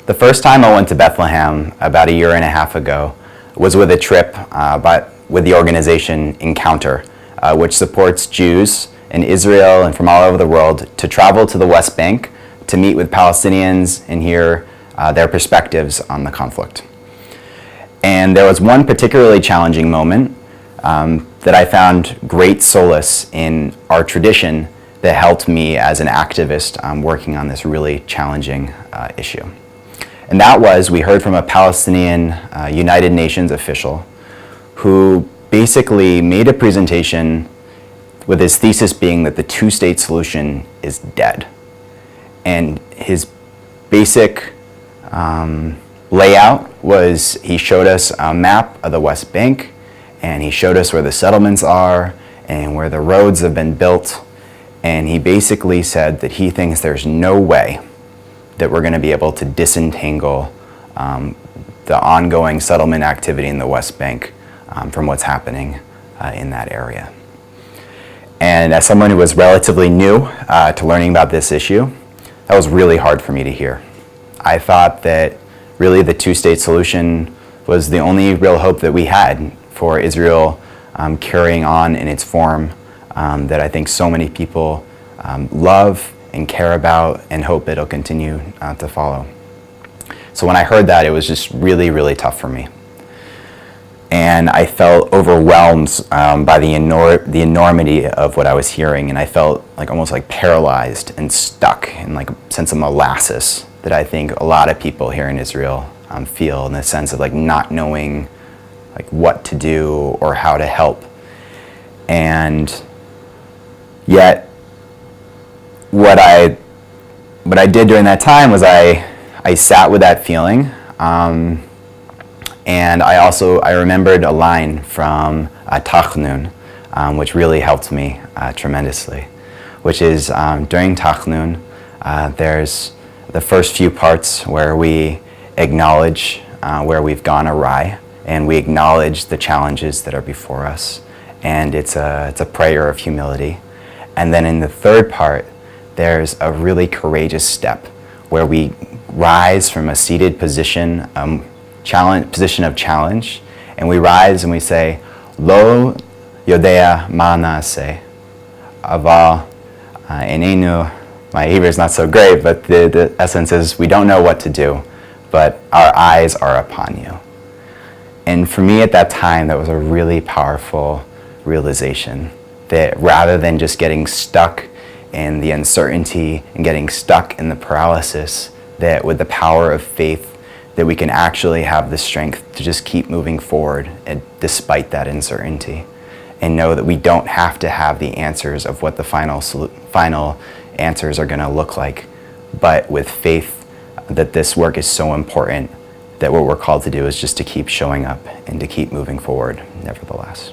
The first time I went to Bethlehem about a year and a half ago was with a trip with the organization Encounter, which supports Jews in Israel and from all over the world to travel to the West Bank to meet with Palestinians and hear their perspectives on the conflict. And there was one particularly challenging moment that I found great solace in our tradition that helped me as an activist working on this really challenging issue. And that was, we heard from a Palestinian United Nations official who basically made a presentation with his thesis being that the two-state solution is dead. And his basic layout was, he showed us a map of the West Bank, and he showed us where the settlements are and where the roads have been built. And he basically said that he thinks there's no way that we're going to be able to disentangle the ongoing settlement activity in the West Bank from what's happening in that area. And as someone who was relatively new to learning about this issue, that was really hard for me to hear. I thought that really the two-state solution was the only real hope that we had for Israel carrying on in its form that I think so many people love and care about and hope it'll continue to follow. So when I heard that, it was just really, really tough for me. And I felt overwhelmed by the enormity of what I was hearing, and I felt like almost like paralyzed and stuck in like a sense of molasses that I think a lot of people here in Israel feel, in the sense of like not knowing like what to do or how to help. And yet what I did during that time was I sat with that feeling, and I remembered a line from Tachnun, which really helped me tremendously, which is during Tachnun, there's the first few parts where we acknowledge where we've gone awry, and we acknowledge the challenges that are before us, and it's a prayer of humility. And then in the third part, there's a really courageous step where we rise from a seated position, position of challenge, and we rise and we say, Lo yodea ma na'aseh, aval einenu. My Hebrew is not so great, but the essence is we don't know what to do, but our eyes are upon you. And for me at that time, that was a really powerful realization that rather than just getting stuck in the uncertainty and getting stuck in the paralysis, that with the power of faith, that we can actually have the strength to just keep moving forward and despite that uncertainty, and know that we don't have to have the answers of what the final answers are going to look like, but with faith that this work is so important that what we're called to do is just to keep showing up and to keep moving forward nevertheless.